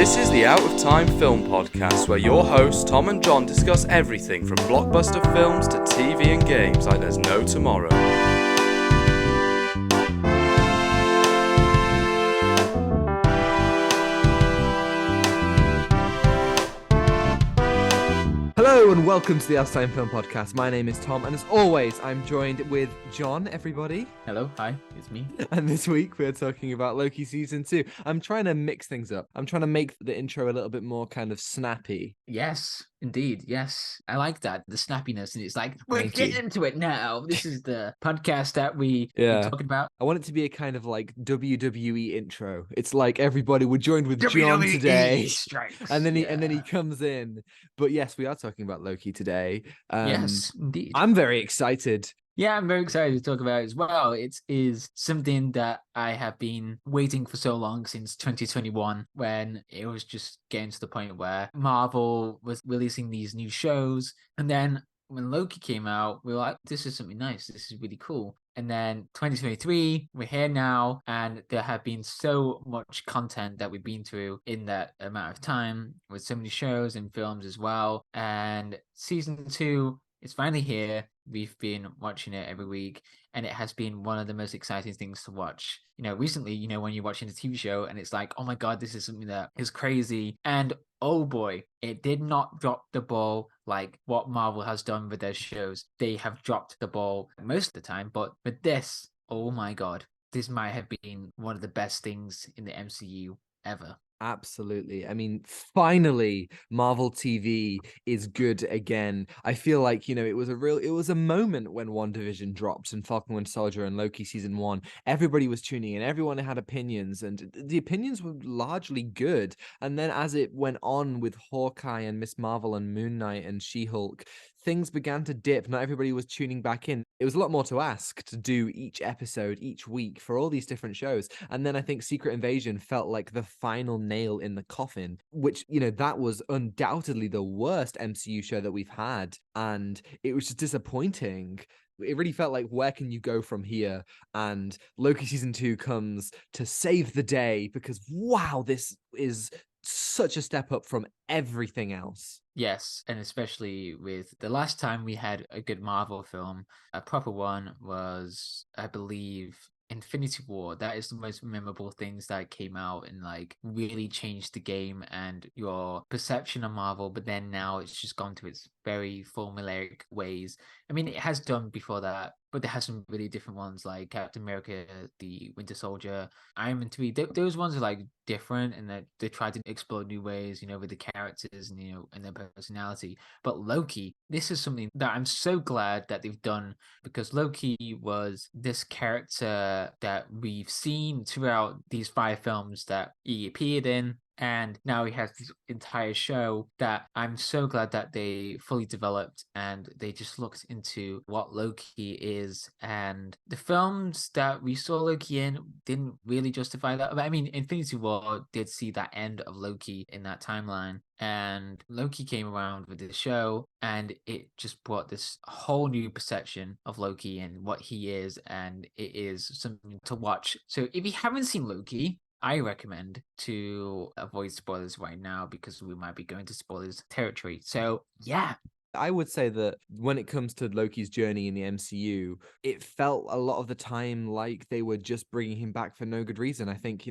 This is the Out of Time Film Podcast, where your hosts Tom and John discuss everything from blockbuster films to TV and games like there's no tomorrow. Hello and welcome to the Out of Time Film Podcast. My name is Tom, and as always, I'm joined with John, everybody. Hello, hi, it's me. And this week we're talking about Loki Season 2. I'm trying to mix things up. I'm trying to make the intro a little bit more kind of snappy. Yes, indeed, yes. I like that, the snappiness, and it's like, we're getting into it now. This is the podcast that we're talking about. I want it to be a kind of like WWE intro. It's like everybody, we're joined with WWE John today. strikes. And then he comes in. But yes, we are talking about Loki today. Yes, indeed. I'm very excited. Yeah, I'm very excited to talk about it as well. It is something that I have been waiting for so long, since 2021, when it was just getting to the point where Marvel was releasing these new shows. And then when Loki came out, we were like, this is something nice. This is really cool. And then 2023, we're here now, and there have been so much content that we've been through in that amount of time, with so many shows and films as well. And season 2 is finally here. We've been watching it every week, and it has been one of the most exciting things to watch. You know, recently, when you're watching a TV show and it's like, oh my God, this is something that is crazy. And oh boy, it did not drop the ball like what Marvel has done with their shows. They have dropped the ball most of the time, but with this, oh my God, this might have been one of the best things in the MCU ever. Absolutely. I mean, finally, Marvel TV is good again. I feel like, it was a moment when WandaVision dropped and Falcon Winter Soldier and Loki Season 1. Everybody was tuning in. Everyone had opinions, and the opinions were largely good. And then as it went on with Hawkeye and Miss Marvel and Moon Knight and She-Hulk, things began to dip. Not everybody was tuning back in. It was a lot more to ask to do each episode, each week for all these different shows. And then I think Secret Invasion felt like the final nail in the coffin, which, that was undoubtedly the worst MCU show that we've had. And it was just disappointing. It really felt like, where can you go from here? And Loki Season 2 comes to save the day, because, wow, this is such a step up from everything else. Yes, and especially with the last time we had a good Marvel film, a proper one, was, I believe, Infinity War. That is the most memorable things that came out and really changed the game and your perception of Marvel. But then now it's just gone to its very formulaic ways. I mean, it has done before that, but there has some really different ones like Captain America, the Winter Soldier, Iron Man 3. Those ones are different, and that they try to explore new ways, with the characters and and their personality. But Loki, this is something that I'm so glad that they've done, because Loki was this character that we've seen throughout these 5 films that he appeared in. And now he has this entire show that I'm so glad that they fully developed, and they just looked into what Loki is. And the films that we saw Loki in didn't really justify that. But I mean, Infinity War did see that end of Loki in that timeline. And Loki came around with the show, and it just brought this whole new perception of Loki and what he is. And it is something to watch. So if you haven't seen Loki, I recommend to avoid spoilers right now, because we might be going to spoilers territory. So, yeah. I would say that when it comes to Loki's journey in the MCU, it felt a lot of the time like they were just bringing him back for no good reason. I think,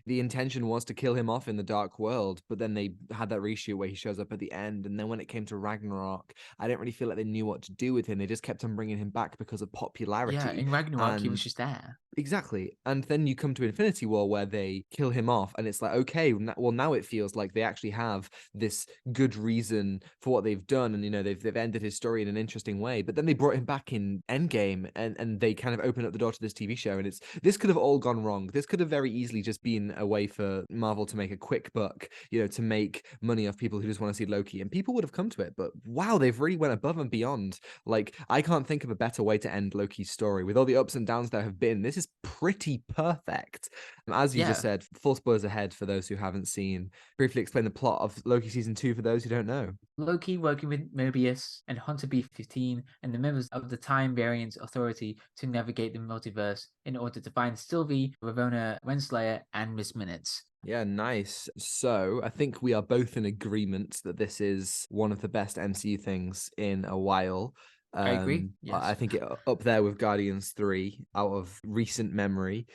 the intention was to kill him off in the Dark World, but then they had that reshoot where he shows up at the end. And then when it came to Ragnarok, I didn't really feel like they knew what to do with him. They just kept on bringing him back because of popularity. Yeah, in Ragnarok, he was just there. Exactly. And then you come to Infinity War, where they kill him off, and it's like, okay, well, now it feels like they actually have this good reason for what they've done, and they've ended his story in an interesting way. But then they brought him back in Endgame, and they kind of opened up the door to this TV show, and this could have all gone wrong. This could have very easily just been a way for Marvel to make a quick buck, to make money off people who just want to see Loki, and people would have come to it. But wow, they've really went above and beyond. I can't think of a better way to end Loki's story. With all the ups and downs there have been, this is pretty perfect. As you just said, full spoilers ahead for those who haven't seen. Briefly explain the plot of Loki Season 2 for those who don't know. Loki, working with Mobius and Hunter B-15 and the members of the Time Variance Authority to navigate the multiverse in order to find Sylvie, Ravonna Renslayer, and Miss Minutes. Yeah, nice. So I think we are both in agreement that this is one of the best MCU things in a while. I agree. I Yes. think it up there with Guardians 3 out of recent memory.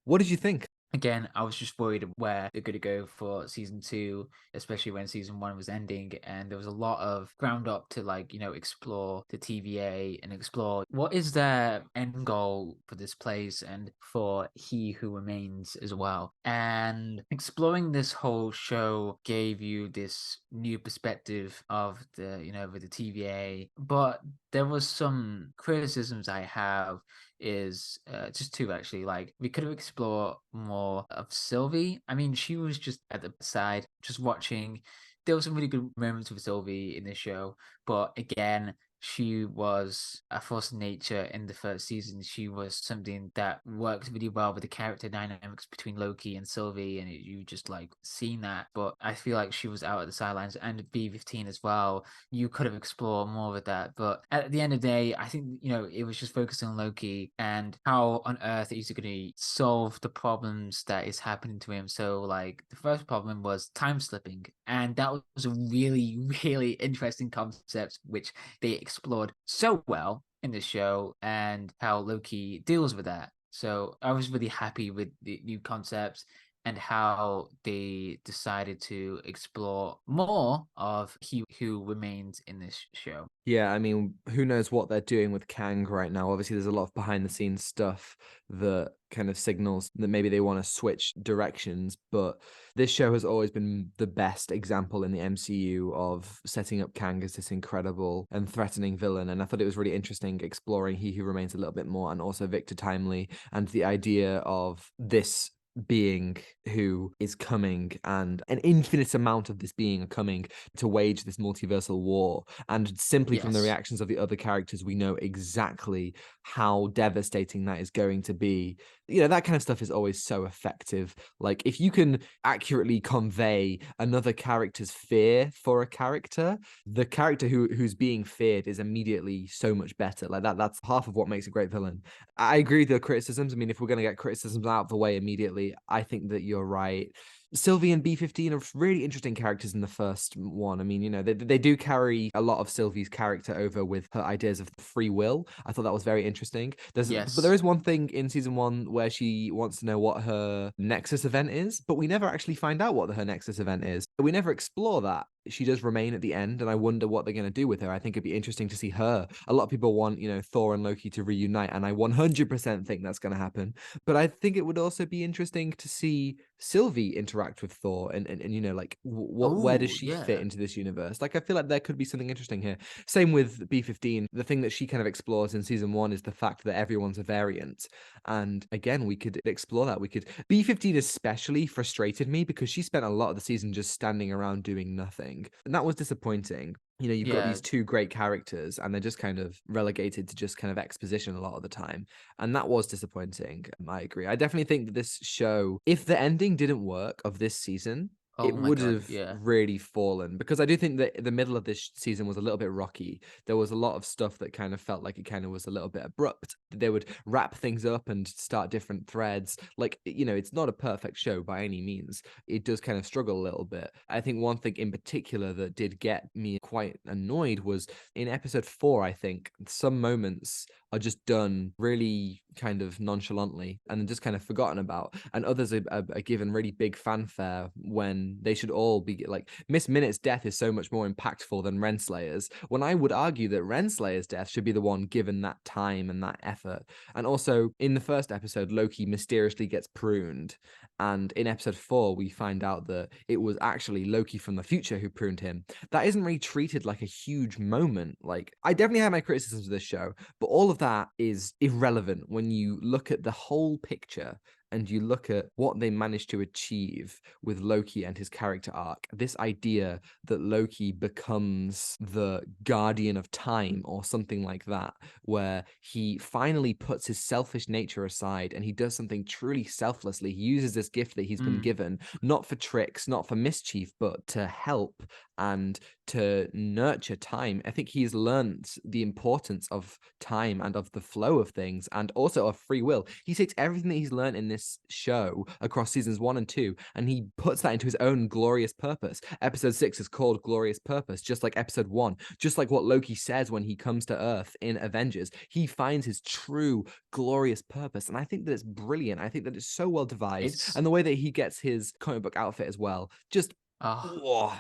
What did you think? Again, I was just worried where they're going to go for season 2, especially when season 1 was ending, and there was a lot of ground up to explore the TVA and explore what is their end goal for this place and for He Who Remains as well. And exploring this whole show gave you this new perspective of with the TVA, but there was some criticisms I have is just two actually. Like we could have explored more of Sylvie. I mean, she was just at the side, just watching. There were some really good moments with Sylvie in this show, but again, she was a force of nature in the first season. She was something that worked really well with the character dynamics between Loki and Sylvie, and you just like seeing that. But I feel like she was out at the sidelines, and B-15 as well. You could have explored more with that, but at the end of the day, I think it was just focusing on Loki and how on earth is he going to solve the problems that is happening to him. So like the first problem was time slipping, and that was a really really interesting concept which they explored so well in the show, and how Loki deals with that. So I was really happy with the new concepts and how they decided to explore more of He Who Remains in this show. Yeah, I mean, who knows what they're doing with Kang right now? Obviously, there's a lot of behind the scenes stuff that kind of signals that maybe they want to switch directions. But this show has always been the best example in the MCU of setting up Kang as this incredible and threatening villain. And I thought it was really interesting exploring He Who Remains a little bit more, and also Victor Timely, and the idea of this being who is coming, and an infinite amount of this being are coming to wage this multiversal war. And simply from the Yes. reactions of the other characters, we know exactly how devastating that is going to be. That kind of stuff is always so effective. Like if you can accurately convey another character's fear for a character, the character who's being feared is immediately so much better. Like that's half of what makes a great villain. I agree with the criticisms. I mean, if we're going to get criticisms out of the way immediately, I think that you're right. Sylvie and B-15 are really interesting characters in the first one. I mean, they do carry a lot of Sylvie's character over with her ideas of free will. I thought that was very interesting. But there Yes. is one thing in season 1 where she wants to know what her Nexus event is, but we never actually find out what her Nexus event is. We never explore that. She does remain at the end, and I wonder what they're going to do with her. I think it'd be interesting to see her. A lot of people want, Thor and Loki to reunite, and I 100% think that's going to happen. But I think it would also be interesting to see Sylvie interact with Thor, and like where does Oh, she fit yeah. into this universe? Like I feel like there could be something interesting here. Same with B-15. The thing that she kind of explores in season 1 is the fact that everyone's a variant, and again we could explore that. We could B-15 especially frustrated me because she spent a lot of the season just standing around doing nothing, and that was disappointing. You've got Yeah. these two great characters and they're just kind of relegated to just kind of exposition a lot of the time. And that was disappointing. I agree. I definitely think that this show, if the ending didn't work of this season, Oh it my would God. have Yeah. really fallen, because I do think that the middle of this season was a little bit rocky. There was a lot of stuff that kind of felt like it kind of was a little bit abrupt. They would wrap things up and start different threads. Like, it's not a perfect show by any means. It does kind of struggle a little bit. I think one thing in particular that did get me quite annoyed was in episode 4, I think, some moments are just done really kind of nonchalantly and then just kind of forgotten about, and others are given really big fanfare when they should all be like, Miss Minutes' death is so much more impactful than Renslayer's, when I would argue that Renslayer's death should be the one given that time and that effort. And also in the first episode, Loki mysteriously gets pruned, and in episode 4 we find out that it was actually Loki from the future who pruned him. That isn't really treated like a huge moment. Like, I definitely have my criticisms of this show, but all of that is irrelevant when you look at the whole picture and you look at what they managed to achieve with Loki and his character arc. This idea that Loki becomes the guardian of time or something like that, where he finally puts his selfish nature aside and he does something truly selflessly. He uses this gift that he's been given, not for tricks, not for mischief, but to help and to nurture time. I think he's learned the importance of time and of the flow of things, and also of free will. He takes everything that he's learned in this show across seasons 1 and 2, and he puts that into his own glorious purpose. Episode 6 is called Glorious Purpose, just like episode 1, just like what Loki says when he comes to Earth in Avengers. He finds his true glorious purpose, and I think that it's brilliant. I think that it's so well devised, and the way that he gets his comic book outfit as well, just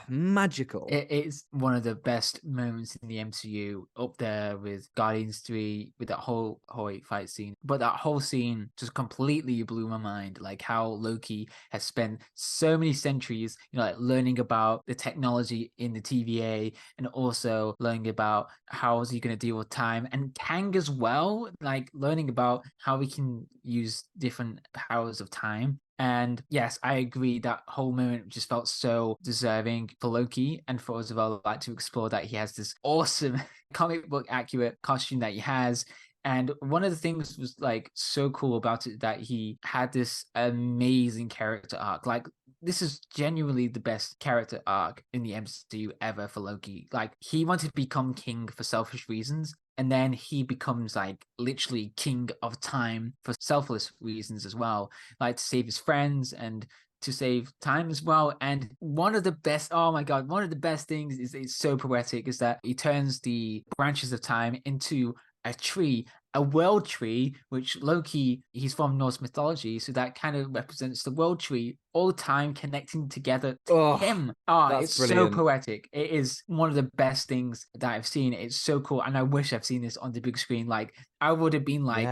magical. It's one of the best moments in the MCU, up there with Guardians 3, with that whole fight scene. But that whole scene just completely blew my mind, like how Loki has spent so many centuries, like learning about the technology in the TVA, and also learning about how is he going to deal with time, and Kang as well, like learning about how we can use different powers of time. And yes, I agree, that whole moment just felt so deserving for Loki, and for us as well, like to explore that he has this awesome comic book accurate costume that he has. And one of the things was like so cool about it, that he had this amazing character arc. Like, this is genuinely the best character arc in the MCU ever for Loki. Like, he wanted to become king for selfish reasons, and then he becomes like literally king of time for selfless reasons as well, like to save his friends and to save time as well. And one of the best, oh my god, one of the best things is, it's so poetic, is that he turns the branches of time into a tree, a world tree, which Loki, he's from Norse mythology, so that kind of represents the world tree, all time connecting together to him. It's brilliant. So poetic. It is one of the best things that I've seen. It's so cool, and I wish I've seen this on the big screen. Like, I would have been like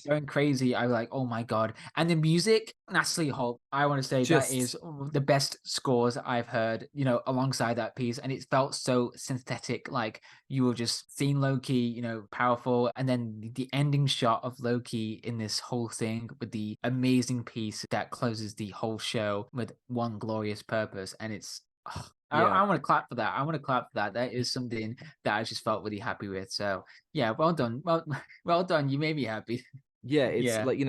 going crazy. I was like, oh my god. And the music, Natalie Holt, I want to say that is the best scores I've heard, alongside that piece. And it felt so synthetic, like you were just seeing Loki, powerful, and then the ending shot of Loki in this whole thing with the amazing piece that closes the whole show with one glorious purpose. And it's I want to clap for that. That is something that I just felt really happy with. So yeah, well done. Well done. You made me happy. Yeah, it's like,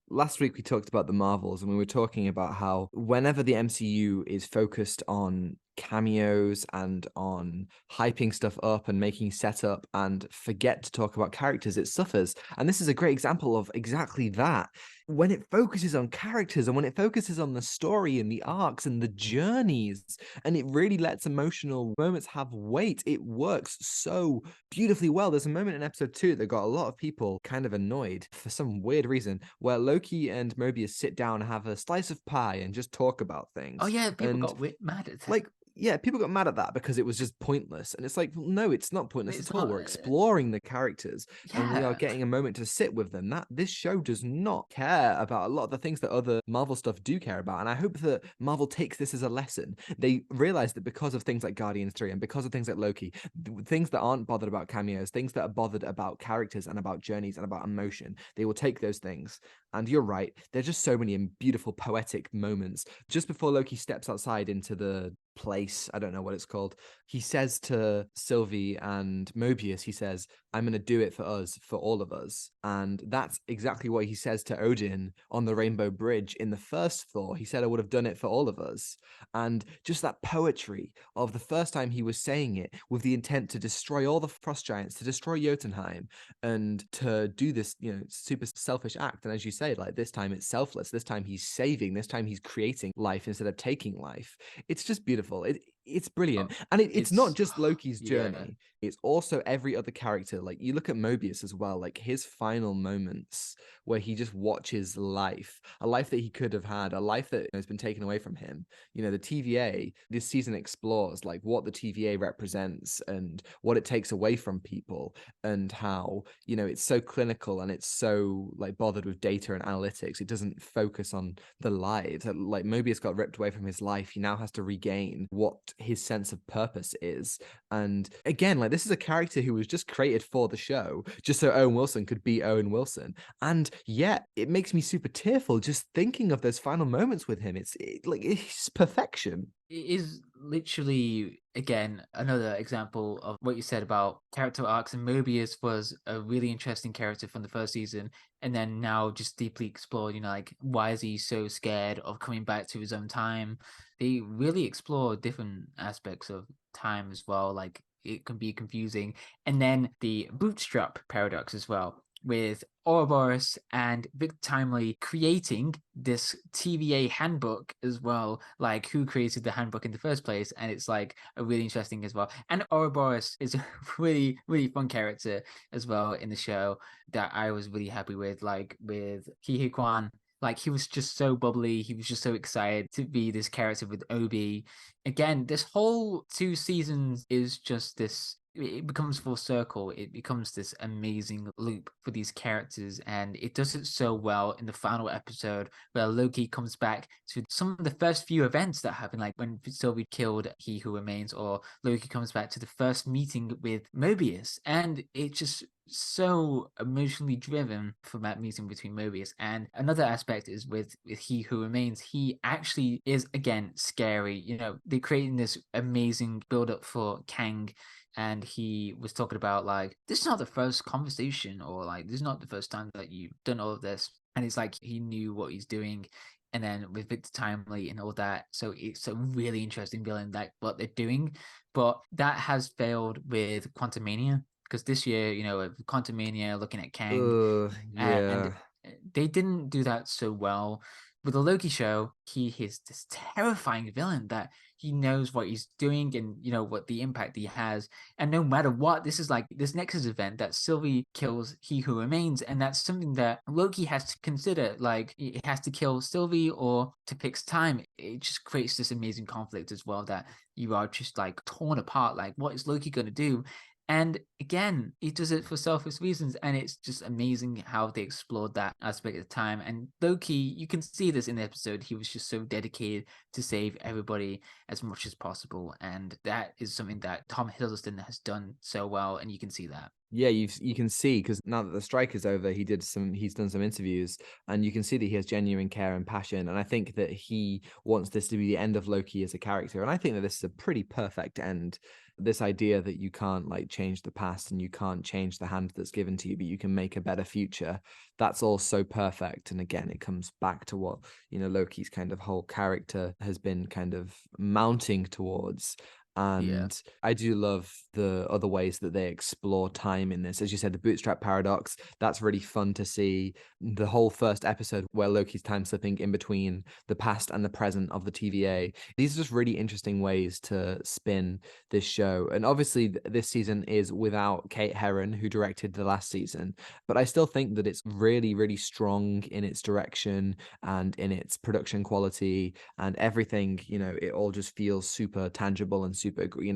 last week we talked about the Marvels, and we were talking about how whenever the MCU is focused on cameos and on hyping stuff up and making setup and forget to talk about characters, it suffers. And this is a great example of exactly that. When it focuses on characters, and when it focuses on the story and the arcs and the journeys, and it really lets emotional moments have weight, it works so beautifully well. There's a moment in episode 2 that got a lot of people kind of annoyed for some weird reason, where Loki and Mobius sit down and have a slice of pie and just talk about things. Oh yeah, people got mad at that. Like, yeah, people got mad at that because it was just pointless. And it's like, no, it's not pointless at all. We're exploring the characters, and we are getting a moment to sit with them. This show does not care about a lot of the things that other Marvel stuff do care about. And I hope that Marvel takes this as a lesson. They realize that because of things like Guardians 3 and because of things like Loki, things that aren't bothered about cameos, things that are bothered about characters and about journeys and about emotion, they will take those things. And you're right, there's just so many beautiful poetic moments. Just before Loki steps outside into the place, I don't know what it's called, he says to Sylvie and Mobius, he says, I'm going to do it for us, for all of us. And that's exactly what he says to Odin on the Rainbow Bridge in the first Thor. He said, I would have done it for all of us. And just that poetry of the first time he was saying it with the intent to destroy all the frost giants, to destroy Jotunheim, and to do this, super selfish act. And as you say, like, this time it's selfless. This time he's saving. This time he's creating life instead of taking life. It's just beautiful. It's brilliant. And it's not just Loki's journey. It's also every other character. Like, you look at Mobius as well, like his final moments where he just watches life, a life that he could have had, a life that has been taken away from him. The TVA, this season explores like what the TVA represents and what it takes away from people, and how, it's so clinical and it's so like bothered with data and analytics. It doesn't focus on the lives. Like, Mobius got ripped away from his life. He now has to regain what his sense of purpose is. And again, like, this is a character who was just created for the show, just so Owen Wilson could be Owen Wilson. And yet it makes me super tearful just thinking of those final moments with him. It's perfection. It is literally, again, another example of what you said about character arcs. And Mobius was a really interesting character from the first season, and then now just deeply explored, like, why is he so scared of coming back to his own time? They really explore different aspects of time as well. Like, it can be confusing. And then the bootstrap paradox as well, with Ouroboros and Victor Timely creating this TVA handbook as well. Like, who created the handbook in the first place? And it's like a really interesting as well. And Ouroboros is a really, really fun character as well in the show that I was really happy with. Like, with Quan. Like, he was just so bubbly. He was just so excited to be this character with Obi. Again, this whole 2 seasons is just this, it becomes full circle. It becomes this amazing loop for these characters, and it does it so well in the final episode where Loki comes back to some of the first few events that happen, like when Sylvie killed He Who Remains, or Loki comes back to the first meeting with Mobius, and it's just so emotionally driven from that meeting between Mobius. And another aspect is with He Who Remains, he actually is, again, scary. They're creating this amazing build up for Kang, and he was talking about, like, this is not the first conversation, or like, this is not the first time that you've done all of this. And it's like he knew what he's doing. And then with Victor Timely and all that, so it's a really interesting villain, like what they're doing. But that has failed with Quantumania, because this year, with Quantumania looking at Kang, and Yeah. they didn't do that so well. With the Loki show, he is this terrifying villain that he knows what he's doing, and what the impact he has. And no matter what, this is like this Nexus event that Sylvie kills He Who Remains, and that's something that Loki has to consider. Like, he has to kill Sylvie or to fix time. It just creates this amazing conflict as well, that you are just like torn apart. Like, what is Loki going to do? And again, he does it for selfish reasons, and it's just amazing how they explored that aspect of the time. And Loki, you can see this in the episode, he was just so dedicated to save everybody as much as possible, and that is something that Tom Hiddleston has done so well, and you can see that. Yeah, you can see, because now that the strike is over, he's done some interviews, and you can see that he has genuine care and passion. And I think that he wants this to be the end of Loki as a character. And I think that this is a pretty perfect end. This idea that you can't like change the past, and you can't change the hand that's given to you, but you can make a better future. That's all so perfect. And again, it comes back to what, Loki's kind of whole character has been kind of mounting towards. And I do love the other ways that they explore time in this. As you said, the bootstrap paradox, that's really fun to see. The whole first episode where Loki's time slipping in between the past and the present of the TVA. These are just really interesting ways to spin this show. And obviously this season is without Kate Herron, who directed the last season. But I still think that it's really, really strong in its direction and in its production quality and everything. It all just feels super tangible and super,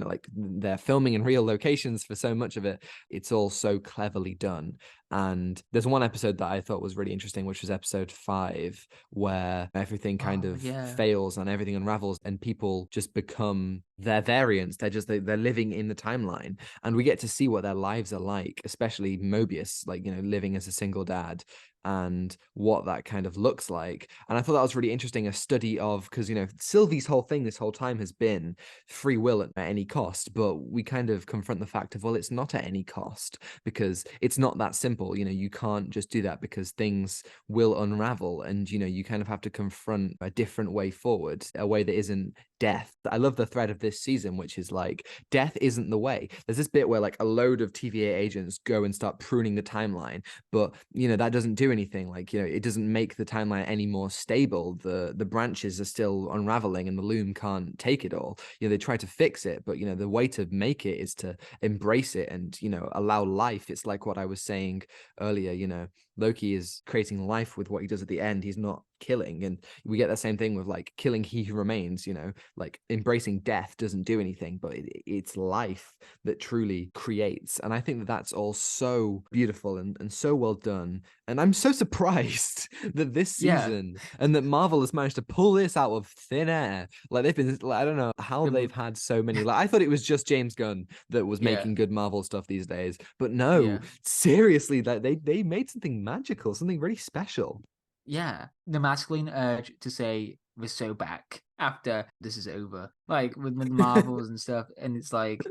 like they're filming in real locations for so much of it. It's all so cleverly done. And there's one episode that I thought was really interesting, which was episode 5, where everything kind of fails and everything unravels, and people just become their variants. They're living in the timeline, and we get to see what their lives are like, especially Mobius, like, living as a single dad, and what that kind of looks like. And I thought that was really interesting, a study of, because Sylvie's whole thing this whole time has been free will at any cost, but we kind of confront the fact of, well, it's not at any cost, because it's not that simple. You can't just do that, because things will unravel, and you kind of have to confront a different way forward, a way that isn't death. I love the thread of this season, which is like, death isn't the way. There's this bit where like a load of TVA agents go and start pruning the timeline, but that doesn't do anything. Like, it doesn't make the timeline any more stable. The branches are still unraveling, and the loom can't take it all. They try to fix it, but the way to make it is to embrace it and allow life. It's like what I was saying earlier. Loki is creating life with what he does at the end. He's not killing, and we get the same thing with like killing He Who Remains. Like embracing death doesn't do anything, but it's life that truly creates. And I think that that's all so beautiful and so well done. And I'm so surprised that this season and that Marvel has managed to pull this out of thin air. Like, they've been, like, I don't know how they've had so many. Like, I thought it was just James Gunn that was making good Marvel stuff these days, but no, seriously, that they made something magical, something really special. The masculine urge to say, we're so back. after this is over, like with Marvels and stuff. And it's like,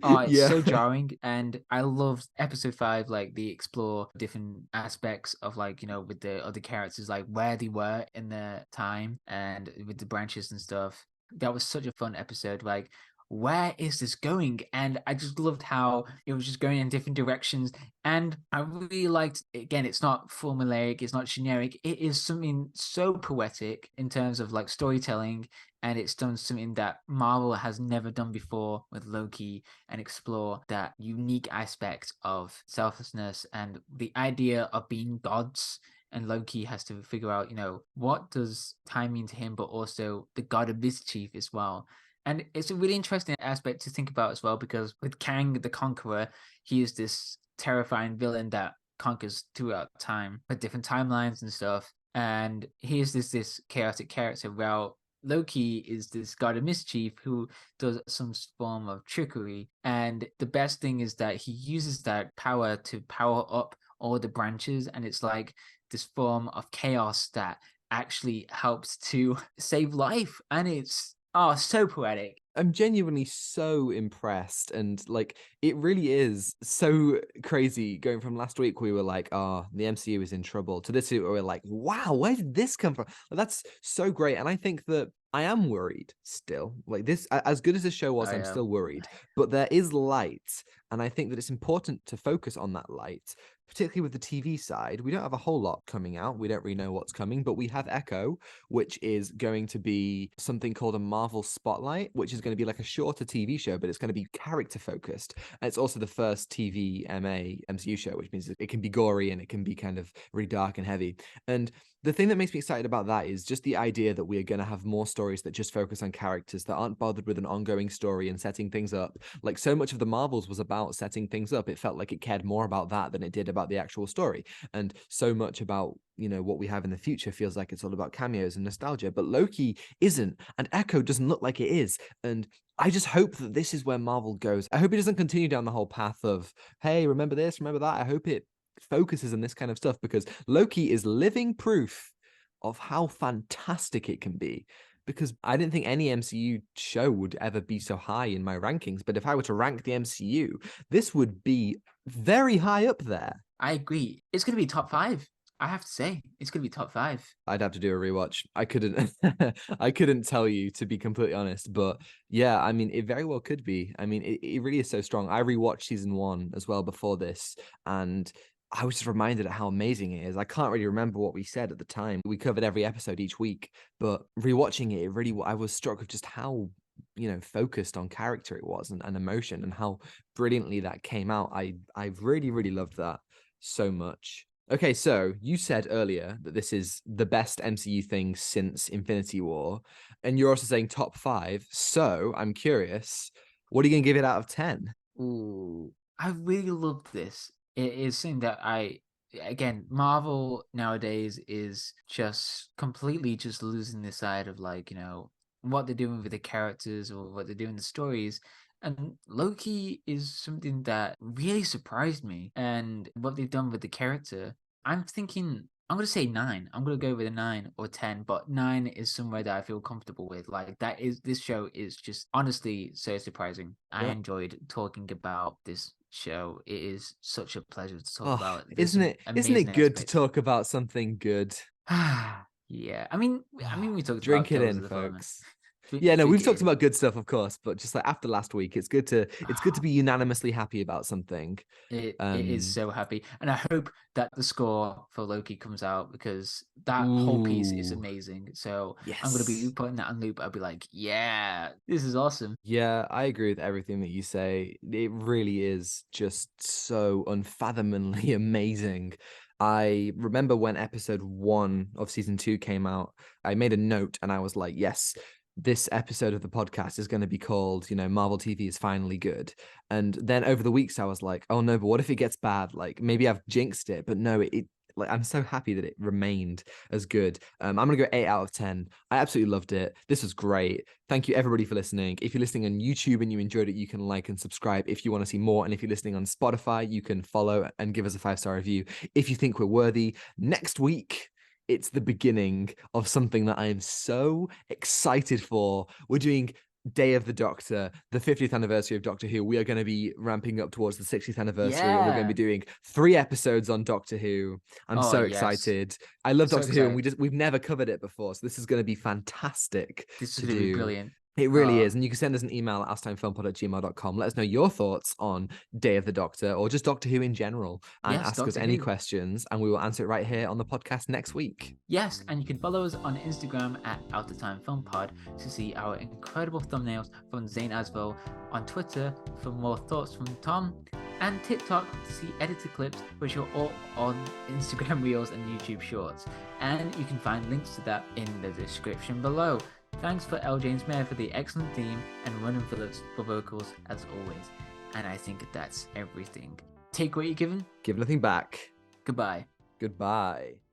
oh, it's so jarring. And I love episode 5, like they explore different aspects of, like, with the other characters, like where they were in their time and with the branches and stuff. That was such a fun episode. Like, where is this going? And I just loved how it was just going in different directions. And I really liked, again, it's not formulaic, it's not generic. It is something so poetic in terms of like storytelling. And it's done something that Marvel has never done before with Loki, and explore that unique aspect of selflessness and the idea of being gods. And Loki has to figure out, what does time mean to him, but also the god of mischief as well. And it's a really interesting aspect to think about as well, because with Kang the Conqueror, he is this terrifying villain that conquers throughout time with different timelines and stuff. And he is this chaotic character, while Loki is this god of mischief who does some form of trickery. And the best thing is that he uses that power to power up all the branches. And it's like this form of chaos that actually helps to save life. And it's so poetic. I'm genuinely so impressed, and like it really is so crazy going from last week we were like, oh, the MCU is in trouble, to this week where we're like, wow, where did this come from? That's so great. And I think that I am worried still. Like, this, as good as the show was, I'm still worried, but there is light, and I think that it's important to focus on that light, particularly with the TV side. We don't have a whole lot coming out. We don't really know what's coming, but we have Echo, which is going to be something called a Marvel Spotlight, which is going to be like a shorter TV show, but it's going to be character focused. And it's also the first TV MCU show, which means it can be gory and it can be kind of really dark and heavy. And the thing that makes me excited about that is just the idea that we are going to have more stories that just focus on characters, that aren't bothered with an ongoing story and setting things up. Like, so much of the Marvels was about setting things up. It felt like it cared more about that than it did about the actual story. And so much about, what we have in the future feels like it's all about cameos and nostalgia. But Loki isn't, and Echo doesn't look like it is. And I just hope that this is where Marvel goes. I hope it doesn't continue down the whole path of, hey, remember this, remember that. I hope it focuses on this kind of stuff, because Loki is living proof of how fantastic it can be. Because I didn't think any MCU show would ever be so high in my rankings, but if I were to rank the MCU, this would be very high up there. I agree. It's going to be top 5. I have to say, it's going to be top 5. I'd have to do a rewatch. I couldn't I couldn't tell you, to be completely honest, but yeah, I mean, it very well could be. I mean, it really is so strong. I rewatched season 1 as well before this, and I was just reminded of how amazing it is. I can't really remember what we said at the time. We covered every episode each week, but rewatching it, I was struck with just how, focused on character it was, and emotion, and how brilliantly that came out. I really, really loved that so much. Okay, so you said earlier that this is the best MCU thing since Infinity War, and you're also saying top 5. So I'm curious, what are you going to give it out of 10? Ooh, I really love this. It is something that again, Marvel nowadays is just completely just losing the side of, like, what they're doing with the characters or what they're doing in the stories. And Loki is something that really surprised me, and what they've done with the character. I'm thinking, I'm going to say 9. I'm going to go with a 9 or 10, but 9 is somewhere that I feel comfortable with. Like, this show is just honestly so surprising. I enjoyed talking about this show. It is such a pleasure to talk about. Isn't it good to talk about something good? Yeah. I mean, we talked Drink about it Killers in, of the Fatherland. folks. Yeah, no, we've talked about good stuff, of course, but just like after last week, it's good to be unanimously happy about something. It is so happy, and I hope that the score for Loki comes out, because that whole piece is amazing. So I'm going to be putting that on loop. I'll be like, yeah, this is awesome. Yeah, I agree with everything that you say. It really is just so unfathomably amazing. I remember when episode 1 of season 2 came out, I made a note and I was like, yes, this episode of the podcast is going to be called, Marvel TV is finally good. And then over the weeks, I was like, oh no, but what if it gets bad? Like, maybe I've jinxed it, but no, like, I'm so happy that it remained as good. I'm going to go 8 out of 10. I absolutely loved it. This was great. Thank you, everybody, for listening. If you're listening on YouTube and you enjoyed it, you can like and subscribe if you want to see more. And if you're listening on Spotify, you can follow and give us a 5-star review if you think we're worthy. Next week it's the beginning of something that I am so excited for. We're doing Day of the Doctor, the 50th anniversary of Doctor Who. We are going to be ramping up towards the 60th anniversary, and we're going to be doing 3 episodes on Doctor Who. I'm so excited. I love Doctor Who, and we've never covered it before, so this is going to be fantastic. This is going to be brilliant. It really is. And you can send us an email at astimefilmpod@gmail.com. Let us know your thoughts on Day of the Doctor or just Doctor Who in general, and ask us any questions, and we will answer it right here on the podcast next week. Yes, and you can follow us on Instagram at Out of Time Film Pod to see our incredible thumbnails from Zain Afzal, on Twitter for more thoughts from Tom, and TikTok to see edited clips, which are all on Instagram Reels and YouTube Shorts. And you can find links to that in the description below. Thanks for Jones-Meyer for the excellent theme, and Ronan Phillips for vocals as always. And I think that's everything. Take what you're given. Give nothing back. Goodbye. Goodbye.